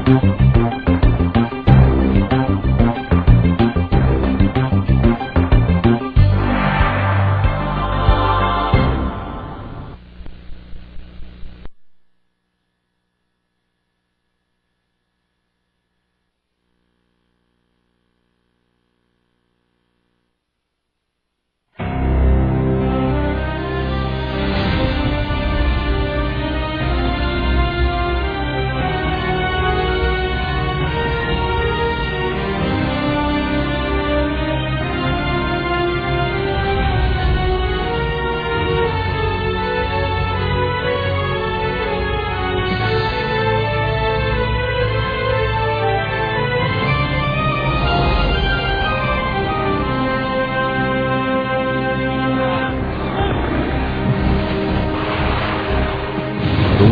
The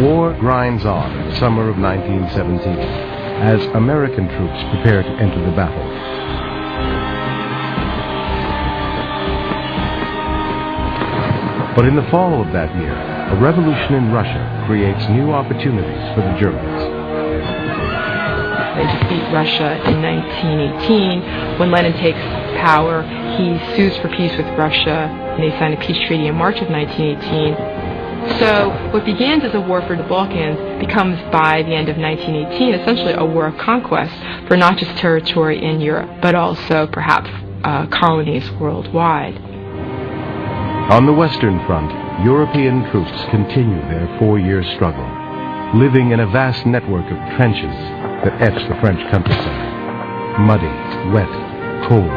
war grinds on in the summer of 1917 as American troops prepare to enter the battle. But in the fall of that year, a revolution in Russia creates new opportunities for the Germans. They defeat Russia in 1918. When Lenin takes power, he sues for peace with Russia, and they sign a peace treaty in March of 1918. So what begins as a war for the Balkans becomes, by the end of 1918, essentially a war of conquest for not just territory in Europe, but also perhaps colonies worldwide. On the Western Front, European troops continue their 4-year struggle, living in a vast network of trenches that etch the French countryside. Muddy, wet, cold,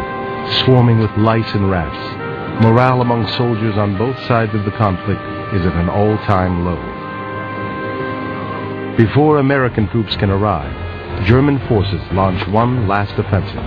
swarming with lice and rats, morale among soldiers on both sides of the conflict is at an all-time low. Before American troops can arrive, German forces launch one last offensive.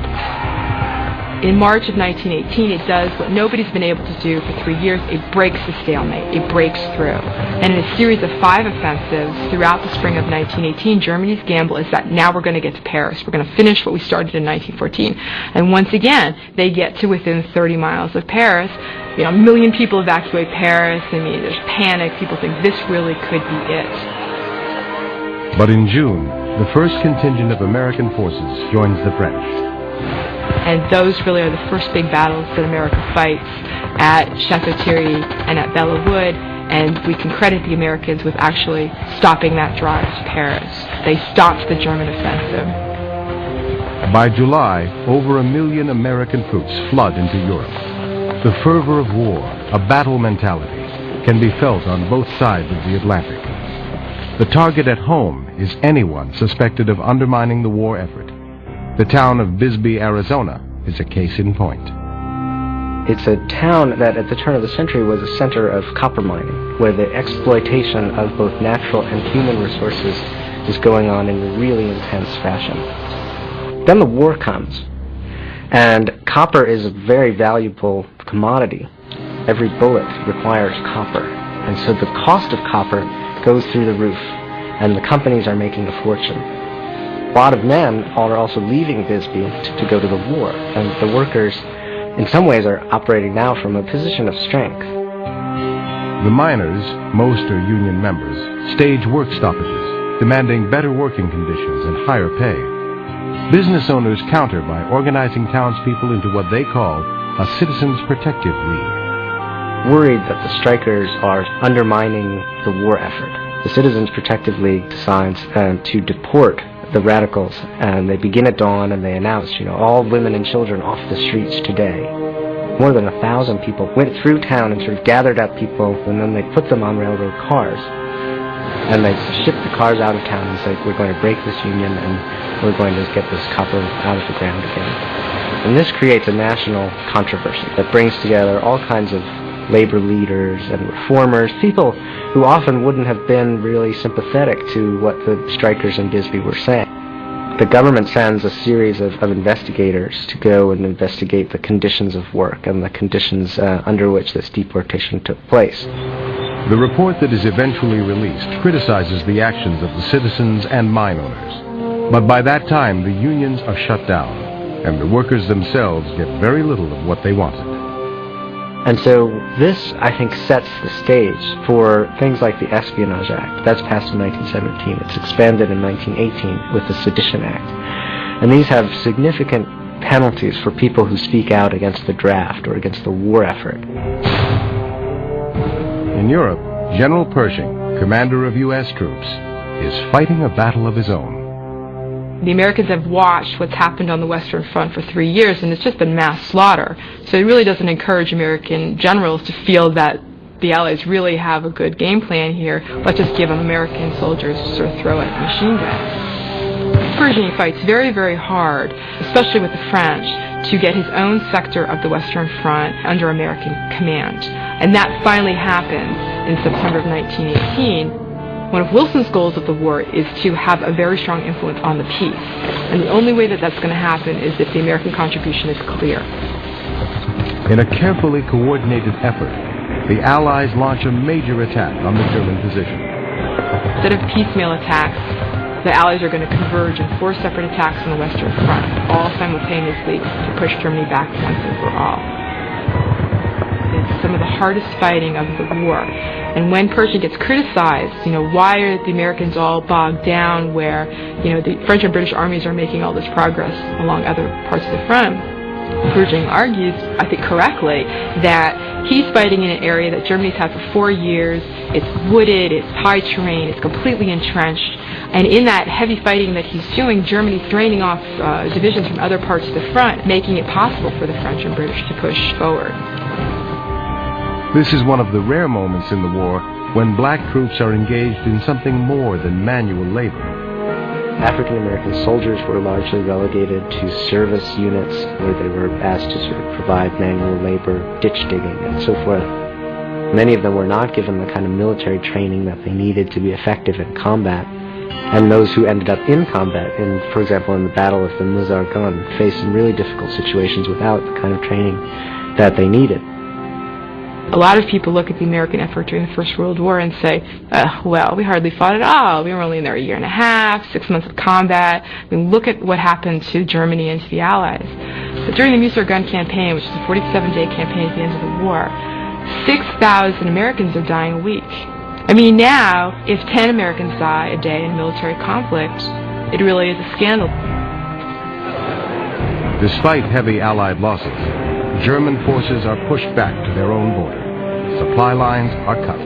In March of 1918, it does what nobody's been able to do for 3 years. It breaks the stalemate. It breaks through. And in a series of 5 offensives throughout the spring of 1918, Germany's gamble is that now we're going to get to Paris. We're going to finish what we started in 1914. And once again, they get to within 30 miles of Paris. You know, 1 million people evacuate Paris. I mean, there's panic. People think this really could be it. But in June, the first contingent of American forces joins the French. And those really are the first big battles that America fights at Château-Thierry and at Belleau-Wood, and we can credit the Americans with actually stopping that drive to Paris. They stopped the German offensive. By July, over 1 million American troops flood into Europe. The fervor of war, a battle mentality, can be felt on both sides of the Atlantic. The target at home is anyone suspected of undermining the war effort. The town of Bisbee, Arizona, is a case in point. It's a town that at the turn of the century was a center of copper mining, where the exploitation of both natural and human resources is going on in a really intense fashion. Then the war comes, and copper is a very valuable commodity. Every bullet requires copper, and so the cost of copper goes through the roof, and the companies are making a fortune. A lot of men are also leaving Bisbee to go to the war, and the workers, in some ways, are operating now from a position of strength. The miners, most are union members, stage work stoppages, demanding better working conditions and higher pay. Business owners counter by organizing townspeople into what they call a Citizens Protective League. Worried that the strikers are undermining the war effort, the Citizens Protective League decides to deport the radicals, and they begin at dawn, and they announce, all women and children off the streets today. More than 1,000 people went through town and sort of gathered up people, and then they put them on railroad cars. And they shipped the cars out of town and said, we're going to break this union, and we're going to get this copper out of the ground again. And this creates a national controversy that brings together all kinds of labor leaders and reformers, people who often wouldn't have been really sympathetic to what the strikers in Bisbee were saying. The government sends a series of investigators to go and investigate the conditions of work and the conditions under which this deportation took place. The report that is eventually released criticizes the actions of the citizens and mine owners. But by that time, the unions are shut down, and the workers themselves get very little of what they wanted. And so this, I think, sets the stage for things like the Espionage Act. That's passed in 1917. It's expanded in 1918 with the Sedition Act. And these have significant penalties for people who speak out against the draft or against the war effort. In Europe, General Pershing, commander of U.S. troops, is fighting a battle of his own. The Americans have watched what's happened on the Western Front for 3 years, and it's just been mass slaughter. So it really doesn't encourage American generals to feel that the Allies really have a good game plan here. Let's just give them American soldiers to sort of throw at the machine gun. Pershing fights very, very hard, especially with the French, to get his own sector of the Western Front under American command. And that finally happens in September of 1918. One of Wilson's goals of the war is to have a very strong influence on the peace. And the only way that that's going to happen is if the American contribution is clear. In a carefully coordinated effort, the Allies launch a major attack on the German position. Instead of piecemeal attacks, the Allies are going to converge in 4 separate attacks on the Western Front, all simultaneously to push Germany back once and for all. It's some of the hardest fighting of the war. And when Pershing gets criticized, why are the Americans all bogged down where, the French and British armies are making all this progress along other parts of the front? Pershing argues, I think correctly, that he's fighting in an area that Germany's had for 4 years. It's wooded, it's high terrain, it's completely entrenched. And in that heavy fighting that he's doing, Germany's draining off divisions from other parts of the front, making it possible for the French and British to push forward. This is one of the rare moments in the war when black troops are engaged in something more than manual labor. African American soldiers were largely relegated to service units where they were asked to sort of provide manual labor, ditch digging, and so forth. Many of them were not given the kind of military training that they needed to be effective in combat. And those who ended up in combat, for example, in the Battle of the Meuse-Argonne, faced some really difficult situations without the kind of training that they needed. A lot of people look at the American effort during the First World War and say, well, we hardly fought at all. We were only in there a year and a half, 6 months of combat. I mean, look at what happened to Germany and to the Allies. But during the Meuse-Argonne campaign, which is a 47-day campaign at the end of the war, 6,000 Americans are dying a week. I mean, now, if 10 Americans die a day in military conflict, it really is a scandal. Despite heavy Allied losses, German forces are pushed back to their own border. Supply lines are cut.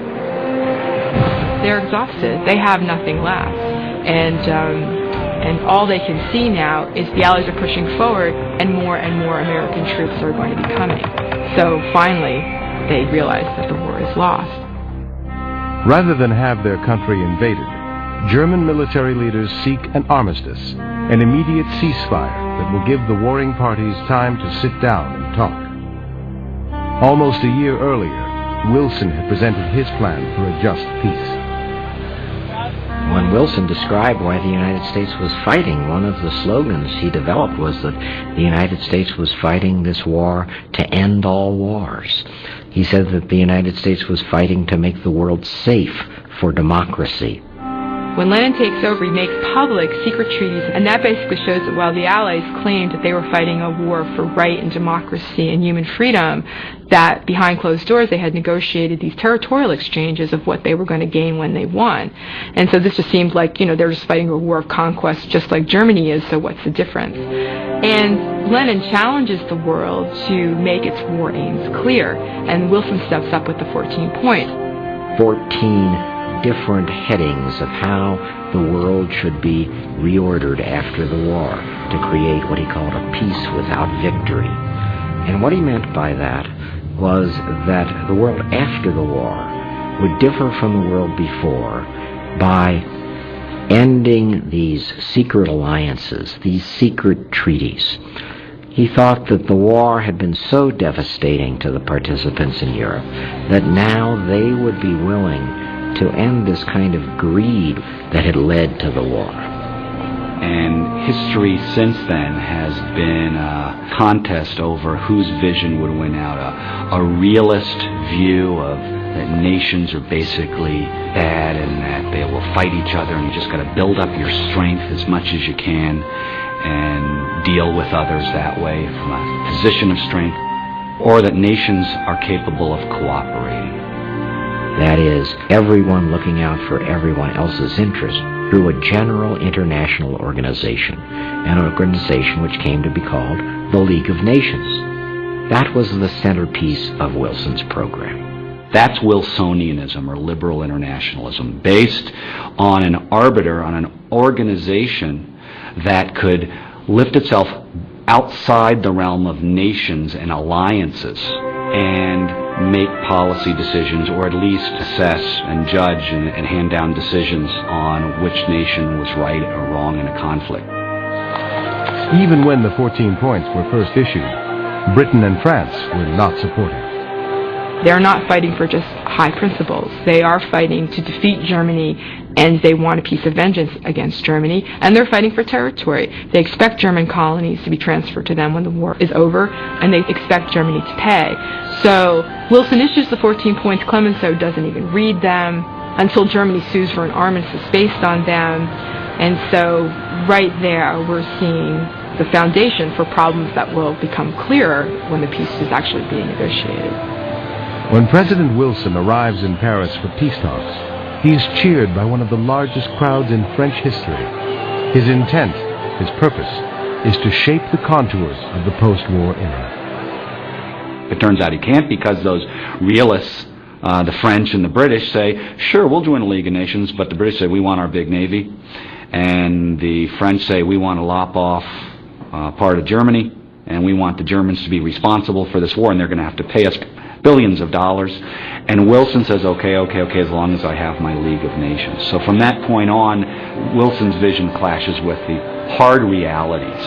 They're exhausted. They have nothing left. And all they can see now is the Allies are pushing forward and more American troops are going to be coming. So finally, they realize that the war is lost. Rather than have their country invaded, German military leaders seek an armistice, an immediate ceasefire that will give the warring parties time to sit down and talk. Almost a year earlier, Wilson had presented his plan for a just peace. When Wilson described why the United States was fighting, one of the slogans he developed was that the United States was fighting this war to end all wars. He said that the United States was fighting to make the world safe for democracy. When Lenin takes over, he makes public secret treaties, and that basically shows that while the Allies claimed that they were fighting a war for right and democracy and human freedom, that behind closed doors they had negotiated these territorial exchanges of what they were going to gain when they won. And so this just seemed like, they're just fighting a war of conquest just like Germany is, so what's the difference? And Lenin challenges the world to make its war aims clear, and Wilson steps up with the 14 points. 14 different headings of how the world should be reordered after the war to create what he called a peace without victory. And what he meant by that was that the world after the war would differ from the world before by ending these secret alliances, these secret treaties. He thought that the war had been so devastating to the participants in Europe that now they would be willing to end this kind of greed that had led to the war. And history since then has been a contest over whose vision would win out. A realist view of that nations are basically bad and that they will fight each other, and you just got to build up your strength as much as you can and deal with others that way from a position of strength. or that nations are capable of cooperating. That is, everyone looking out for everyone else's interest through a general international organization, an organization which came to be called the League of Nations. That was the centerpiece of Wilson's program. That's Wilsonianism, or liberal internationalism, based on an arbiter, on an organization that could lift itself outside the realm of nations and alliances and make policy decisions, or at least assess and judge and hand down decisions on which nation was right or wrong in a conflict. Even when the 14 points were first issued, Britain and France were not supportive. They're not fighting for just high principles. They are fighting to defeat Germany, and they want a peace of vengeance against Germany, and they're fighting for territory. They expect German colonies to be transferred to them when the war is over, and they expect Germany to pay. So Wilson issues the 14 points. Clemenceau doesn't even read them until Germany sues for an armistice based on them. And so right there we're seeing the foundation for problems that will become clearer when the peace is actually being negotiated. When President Wilson arrives in Paris for peace talks, he is cheered by one of the largest crowds in French history. His intent, his purpose, is to shape the contours of the post-war era. It turns out he can't, because those realists, the French and the British, say, sure, we'll join the League of Nations, but the British say, we want our big navy. And the French say, we want to lop off part of Germany, and we want the Germans to be responsible for this war, and they're going to have to pay us billions of dollars. And Wilson says, okay, as long as I have my League of Nations. So from that point on, Wilson's vision clashes with the hard realities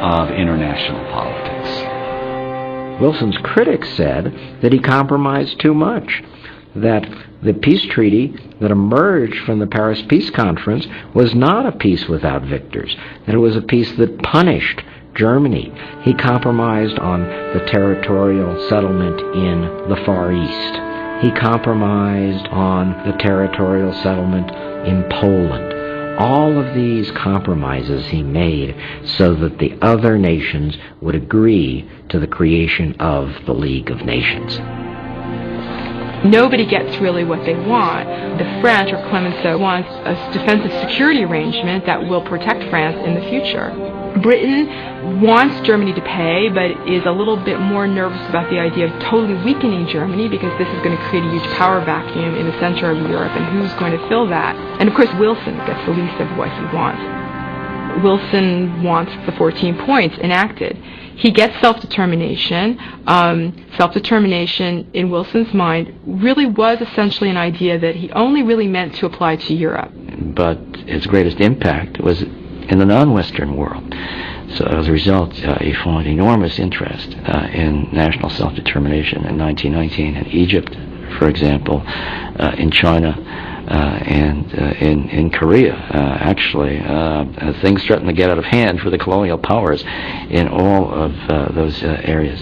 of international politics. Wilson's critics said that he compromised too much, that the peace treaty that emerged from the Paris Peace Conference was not a peace without victors, that it was a peace that punished Germany. He compromised on the territorial settlement in the Far East. He compromised on the territorial settlement in Poland. All of these compromises he made so that the other nations would agree to the creation of the League of Nations. Nobody gets really what they want. The French, or Clemenceau, wants a defensive security arrangement that will protect France in the future. Britain wants Germany to pay, but is a little bit more nervous about the idea of totally weakening Germany, because this is going to create a huge power vacuum in the center of Europe, and who's going to fill that? And of course, Wilson gets the least of what he wants. Wilson wants the 14 points enacted. He gets self-determination. Self-determination, in Wilson's mind, really was essentially an idea that he only really meant to apply to Europe. But its greatest impact was in the non-Western world. So as a result, he found enormous interest in national self-determination in 1919 in Egypt, for example, in China, and in Korea. Actually, things threatened to get out of hand for the colonial powers in all of those areas.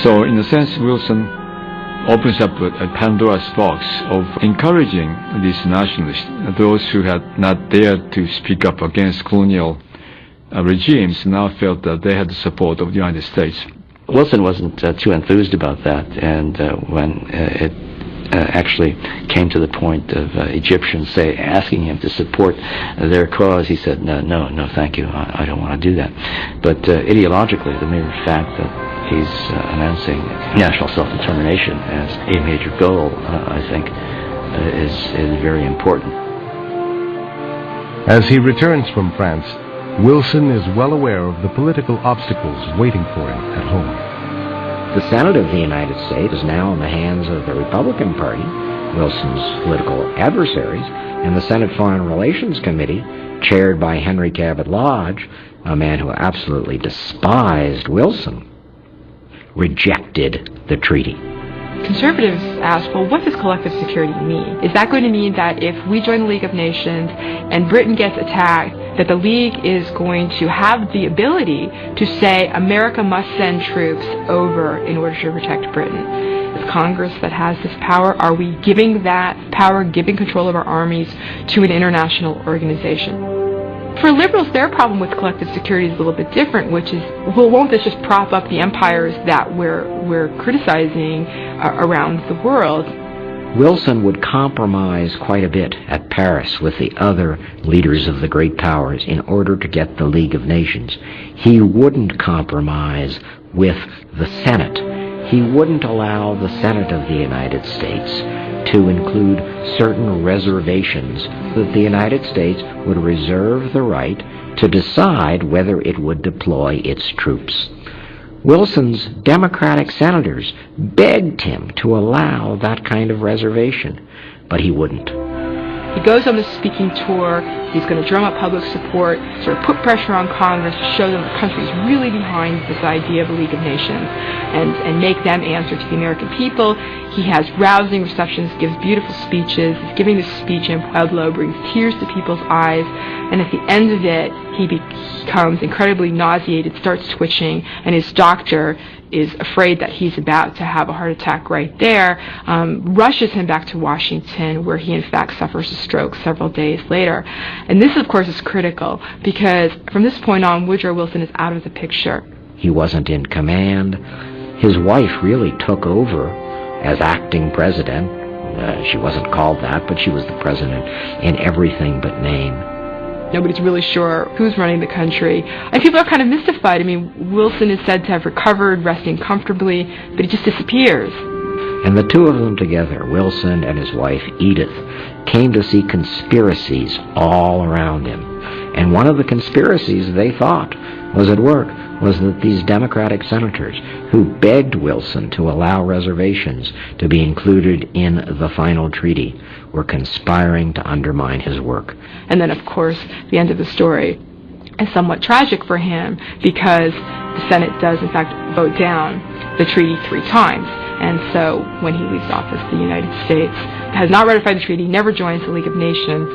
So in a sense, Wilson opens up a Pandora's box of encouraging these nationalists, those who had not dared to speak up against colonial regimes, now felt that they had the support of the United States. Wilson wasn't too enthused about that, and when it actually came to the point of Egyptians, say, asking him to support their cause, he said, no, thank you, I don't want to do that. But ideologically, the mere fact that he's announcing national self-determination as a major goal, I think, is very important. As he returns from France, Wilson is well aware of the political obstacles waiting for him at home. The Senate of the United States is now in the hands of the Republican Party, Wilson's political adversaries, and the Senate Foreign Relations Committee, chaired by Henry Cabot Lodge, a man who absolutely despised Wilson, rejected the treaty. Conservatives ask, well, what does collective security mean? Is that going to mean that if we join the League of Nations and Britain gets attacked, that the League is going to have the ability to say America must send troops over in order to protect Britain? Is Congress that has this power? Are we giving that power, giving control of our armies to an international organization? For liberals, their problem with collective security is a little bit different, which is, well, won't this just prop up the empires that we're criticizing around the world? Wilson would compromise quite a bit at Paris with the other leaders of the great powers in order to get the League of Nations. He wouldn't compromise with the Senate. He wouldn't allow the Senate of the United States to include certain reservations that the United States would reserve the right to decide whether it would deploy its troops. Wilson's Democratic senators begged him to allow that kind of reservation, but he wouldn't. He goes on this speaking tour. He's going to drum up public support, sort of put pressure on Congress to show them the country is really behind this idea of a League of Nations and make them answer to the American people. He has rousing receptions, gives beautiful speeches. He's giving this speech in Pueblo, brings tears to people's eyes, and at the end of it, he becomes incredibly nauseated, starts twitching, and his doctor is afraid that he's about to have a heart attack right there, rushes him back to Washington, where he in fact suffers a stroke several days later. And this, of course, is critical, because from this point on, Woodrow Wilson is out of the picture. He wasn't in command. His wife really took over as acting president. She wasn't called that, but she was the president in everything but name. Nobody's really sure who's running the country. And people are kind of mystified. I mean, Wilson is said to have recovered, resting comfortably, but he just disappears. And the two of them together, Wilson and his wife, Edith, came to see conspiracies all around him. And one of the conspiracies they thought was at work was that these Democratic senators who begged Wilson to allow reservations to be included in the final treaty were conspiring to undermine his work. And then, of course, the end of the story is somewhat tragic for him, because the Senate does, in fact, vote down the treaty 3 times. And so when he leaves office, the United States has not ratified the treaty, never joins the League of Nations.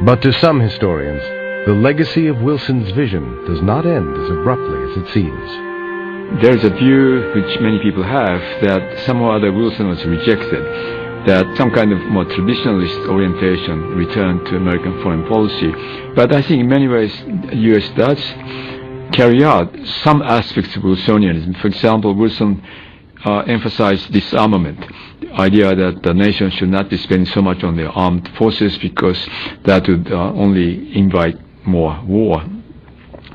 But to some historians, the legacy of Wilson's vision does not end as abruptly as it seems. There's a view which many people have that somehow or other Wilson was rejected, that some kind of more traditionalist orientation returned to American foreign policy. But I think in many ways the U.S. does carry out some aspects of Wilsonianism. For example, Wilson emphasized disarmament, the idea that the nation should not be spending so much on their armed forces because that would only invite more war,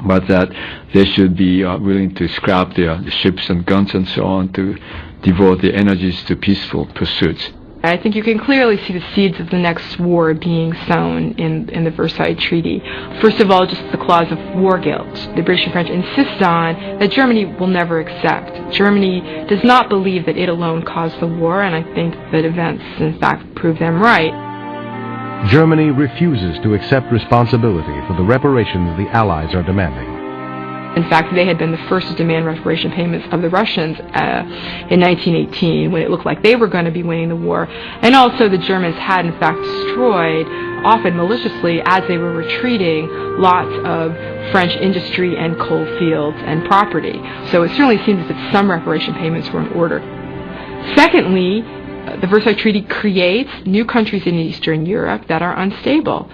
but that they should be willing to scrap their ships and guns and so on, to devote their energies to peaceful pursuits. I think you can clearly see the seeds of the next war being sown in the Versailles Treaty. First of all, just the clause of war guilt. The British and French insist on that Germany will never accept. Germany does not believe that it alone caused the war, and I think that events, in fact, prove them right. Germany refuses to accept responsibility for the reparations the Allies are demanding. In fact, they had been the first to demand reparation payments of the Russians in 1918, when it looked like they were going to be winning the war. And also the Germans had, in fact, destroyed, often maliciously, as they were retreating, lots of French industry and coal fields and property. So it certainly seems as if some reparation payments were in order. Secondly, the Versailles Treaty creates new countries in Eastern Europe that are unstable.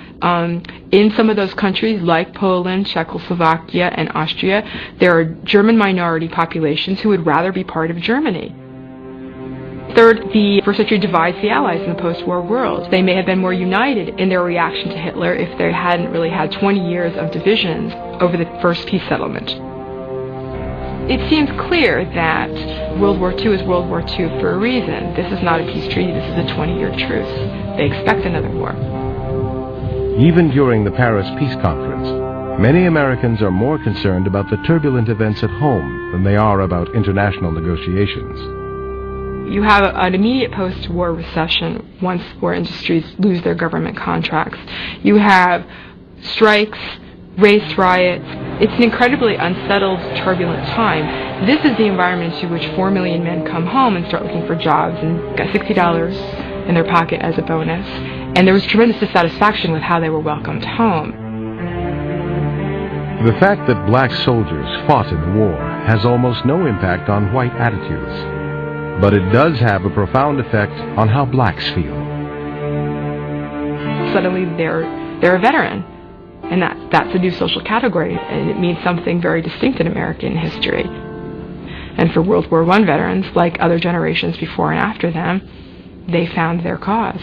In some of those countries, like Poland, Czechoslovakia, and Austria, there are German minority populations who would rather be part of Germany. Third, the Versailles Treaty divides the Allies in the post-war world. They may have been more united in their reaction to Hitler if they hadn't really had 20 years of divisions over the first peace settlement. It seems clear that World War II is World War II for a reason. This is not a peace treaty, this is a 20-year truce. They expect another war. Even during the Paris Peace Conference, many Americans are more concerned about the turbulent events at home than they are about international negotiations. You have an immediate post-war recession once war industries lose their government contracts. You have strikes, race riots. It's an incredibly unsettled, turbulent time. This is the environment into which 4 million men come home and start looking for jobs and got $60 in their pocket as a bonus. And there was tremendous dissatisfaction with how they were welcomed home. The fact that black soldiers fought in the war has almost no impact on white attitudes, but it does have a profound effect on how blacks feel. Suddenly they're a veteran. And that's a new social category, and it means something very distinct in American history. And for World War I veterans, like other generations before and after them, they found their cause.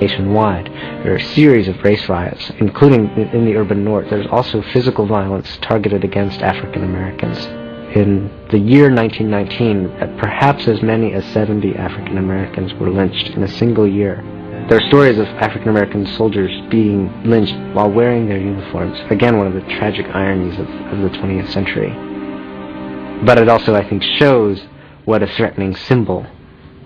Nationwide, there are a series of race riots, including in the urban north. There's also physical violence targeted against African Americans. In the year 1919, perhaps as many as 70 African Americans were lynched in a single year. There are stories of African American soldiers being lynched while wearing their uniforms. Again, one of the tragic ironies of the 20th century. But it also, I think, shows what a threatening symbol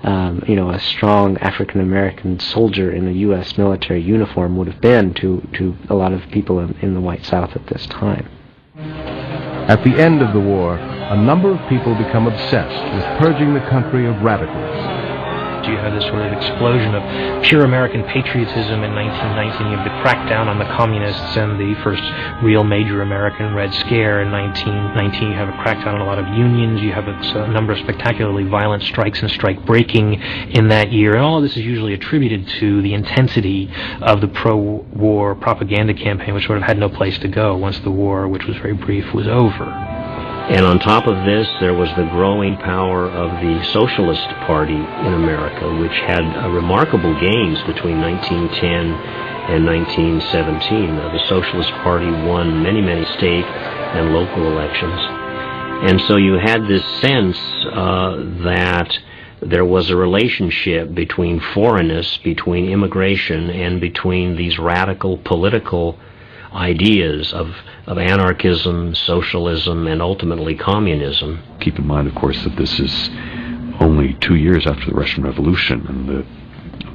a strong African American soldier in a U.S. military uniform would have been to a lot of people in the white South at this time. At the end of the war, a number of people become obsessed with purging the country of radicals. You have this sort of explosion of pure American patriotism in 1919. You have the crackdown on the communists and the first real major American Red Scare in 1919. You have a crackdown on a lot of unions. You have a number of spectacularly violent strikes and strike breaking in that year. And all of this is usually attributed to the intensity of the pro-war propaganda campaign, which sort of had no place to go once the war, which was very brief, was over. And on top of this, there was the growing power of the Socialist Party in America, which had remarkable gains between 1910 and 1917. The Socialist Party won many, many state and local elections. And so you had this sense that there was a relationship between foreignness, between immigration, and between these radical political ideas of anarchism, socialism, and ultimately communism. Keep in mind, of course, that this is only 2 years after the Russian Revolution, and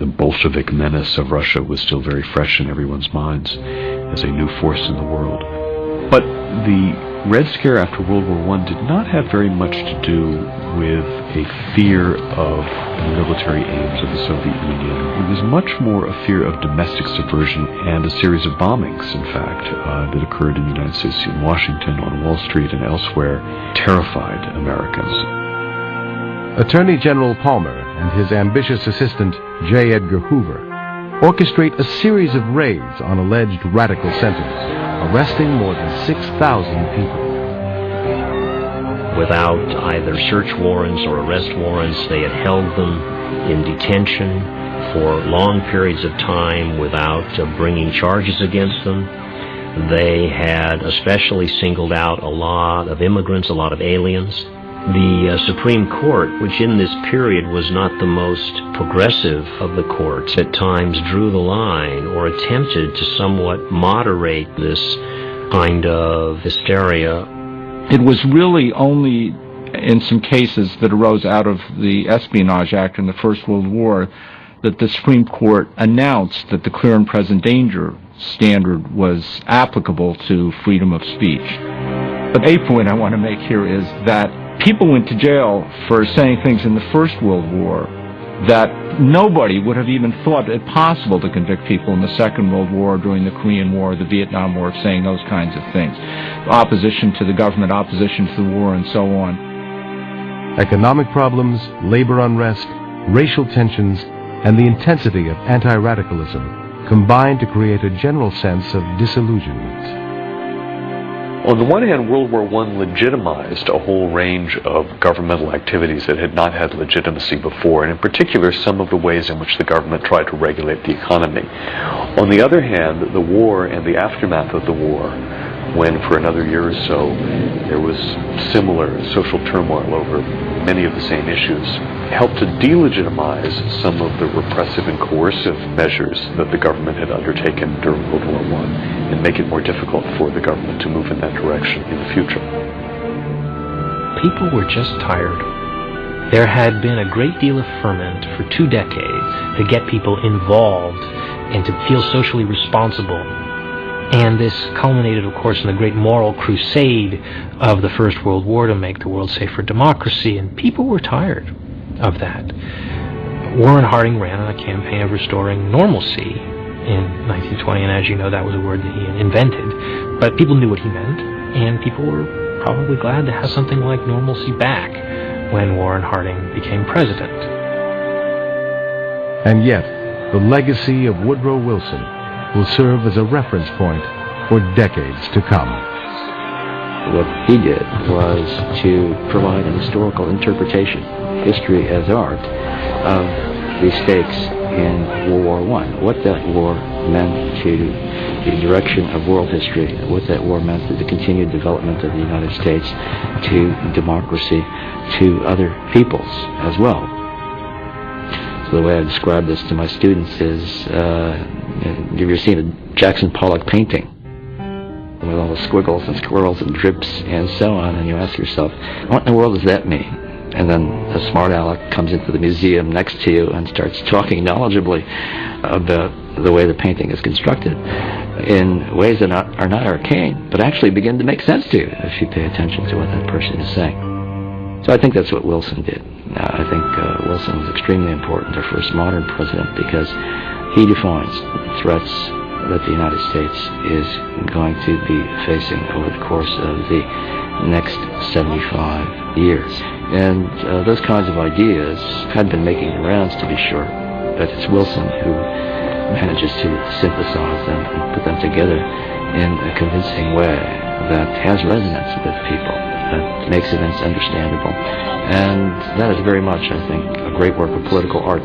the Bolshevik menace of Russia was still very fresh in everyone's minds as a new force in the world. But the Red Scare after World War I did not have very much to do with a fear of the military aims of the Soviet Union. It was much more a fear of domestic subversion and a series of bombings, in fact, that occurred in the United States, in Washington, on Wall Street, and elsewhere, terrified Americans. Attorney General Palmer and his ambitious assistant, J. Edgar Hoover, orchestrate a series of raids on alleged radical centers, arresting more than 6,000 people. Without either search warrants or arrest warrants, they had held them in detention for long periods of time without bringing charges against them. They had especially singled out a lot of immigrants, a lot of aliens. The Supreme Court, which in this period was not the most progressive of the courts, at times drew the line or attempted to somewhat moderate this kind of hysteria. It was really only in some cases that arose out of the Espionage Act in the First World War that the Supreme Court announced that the clear and present danger standard was applicable to freedom of speech. But a point I want to make here is that people went to jail for saying things in the First World War that nobody would have even thought it possible to convict people in the Second World War, during the Korean War, the Vietnam War, of saying those kinds of things. Opposition to the government, opposition to the war, and so on. Economic problems, labor unrest, racial tensions, and the intensity of anti-radicalism combined to create a general sense of disillusionment. On the one hand, World War I legitimized a whole range of governmental activities that had not had legitimacy before, and in particular some of the ways in which the government tried to regulate the economy. On the other hand, the war and the aftermath of the war, when for another year or so there was similar social turmoil over many of the same issues, helped to delegitimize some of the repressive and coercive measures that the government had undertaken during World War I, and make it more difficult for the government to move in that direction in the future. People were just tired. There had been a great deal of ferment for 2 decades to get people involved and to feel socially responsible. And this culminated, of course, in the great moral crusade of the First World War to make the world safe for democracy, and people were tired of that. Warren Harding ran on a campaign of restoring normalcy in 1920, and as you know, that was a word that he invented. But people knew what he meant, and people were probably glad to have something like normalcy back when Warren Harding became president. And yet, the legacy of Woodrow Wilson will serve as a reference point for decades to come. What he did was to provide an historical interpretation, history as art, of the stakes in World War I, what that war meant to the direction of world history, what that war meant to the continued development of the United States, to democracy, to other peoples as well. So the way I describe this to my students is, have you ever seen a Jackson Pollock painting with all the squiggles and squirrels and drips and so on, and you ask yourself, what in the world does that mean? And then a smart aleck comes into the museum next to you and starts talking knowledgeably about the way the painting is constructed in ways that are not arcane, but actually begin to make sense to you if you pay attention to what that person is saying. So I think that's what Wilson did. I think Wilson was extremely important, our first modern president, because he defines the threats that the United States is going to be facing over the course of the next 75 years. And those kinds of ideas had been making the rounds, to be sure, but it's Wilson who manages to synthesize them and put them together in a convincing way that has resonance with people, that makes events understandable. And that is very much, I think, a great work of political art.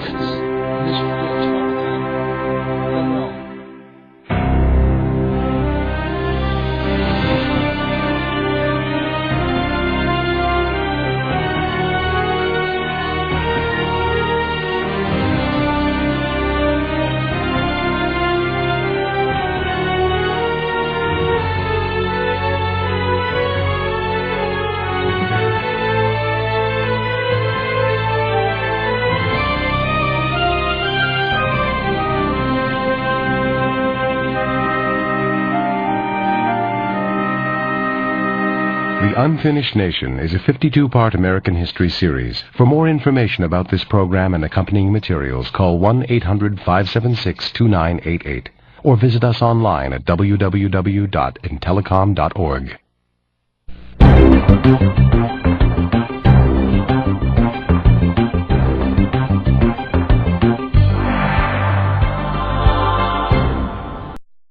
The Unfinished Nation is a 52-part American history series. For more information about this program and accompanying materials, call 1-800-576-2988 or visit us online at www.intelecom.org.